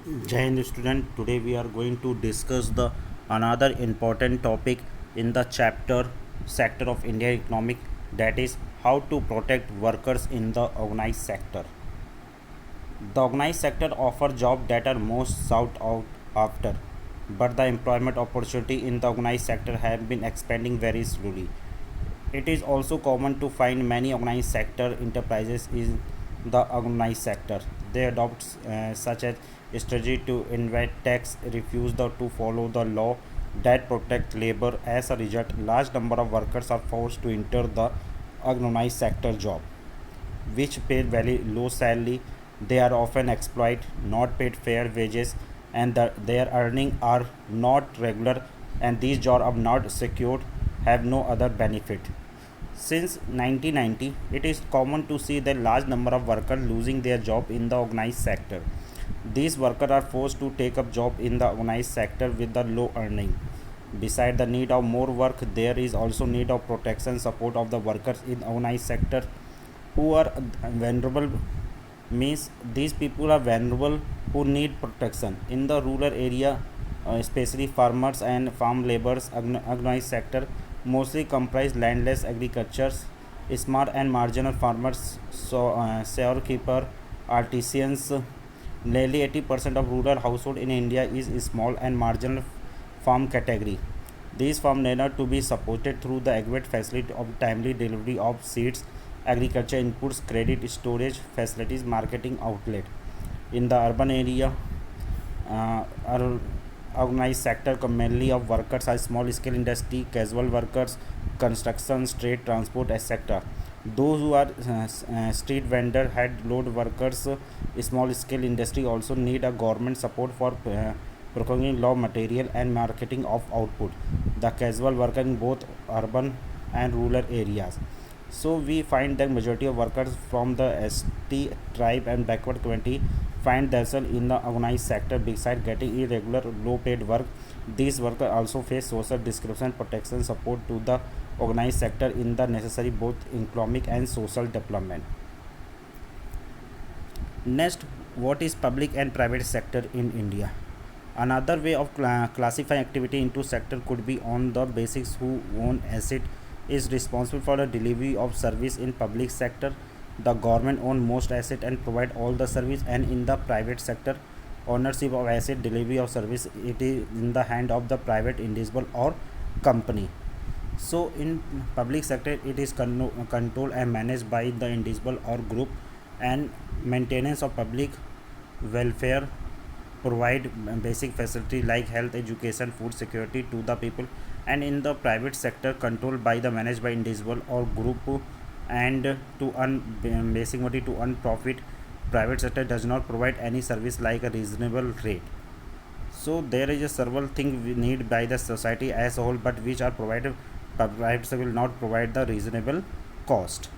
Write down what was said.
Jai Hind student, today we are going to discuss the another important topic in the chapter sector of Indian economic, that is how to protect workers in the organized sector. The organized sector offers jobs that are most sought out after, but the employment opportunity in the organized sector have been expanding very slowly. It is also common to find many organized sector enterprises in the organized sector. They adopt such as strategy to invite tax, refuse to follow the law that protect labor. As a result, large number of workers are forced to enter the organized sector job, which pay very low salary. They are often exploited, not paid fair wages, and their earnings are not regular, and these jobs are not secured, have no other benefit. Since 1990, it is common to see the large number of workers losing their job in the organized sector. These workers are forced to take up job in the organized sector with the low earning. Beside the need of more work, there is also need of protection support of the workers in organized sector who are vulnerable. Means these people are vulnerable who need protection in the rural area, especially farmers and farm laborers. Organized sector mostly comprise landless agricultures, small and marginal farmers, so sharekeeper, artisans. Nearly 80% of rural household in India is small and marginal farm category. These farms need to be supported through the adequate facility of timely delivery of seeds, agriculture inputs, credit storage facilities, marketing outlet. In the urban area, our organized sector mainly of workers are small scale industry, casual workers, construction, trade, transport, etc. Those who are street vendor, head load workers, small scale industry also need a government support for procuring raw material and marketing of output. The casual worker in both urban and rural areas. So we find that majority of workers from the ST tribe and backward community find themselves in the organized sector. Besides getting irregular low paid work, these workers also face social discrimination, protection support to the organized sector in the necessary both economic and social development. Next, what is public and private sector in India? Another way of classifying activity into sector could be on the basis who own asset is responsible for the delivery of service in public sector. The government own most asset and provide all the service, and in the private sector, ownership of asset, delivery of service, it is in the hand of the private individual or company. So in public sector, it is controlled and managed by the individual or group, and maintenance of public welfare, provide basic facility like health, education, food security to the people. And in the private sector, controlled by the managed by individual or group, and to earn basic money to earn profit. Private sector does not provide any service like a reasonable rate. So there is a several thing we need by the society as a whole, but which are provided. Private sector will not provide the reasonable cost.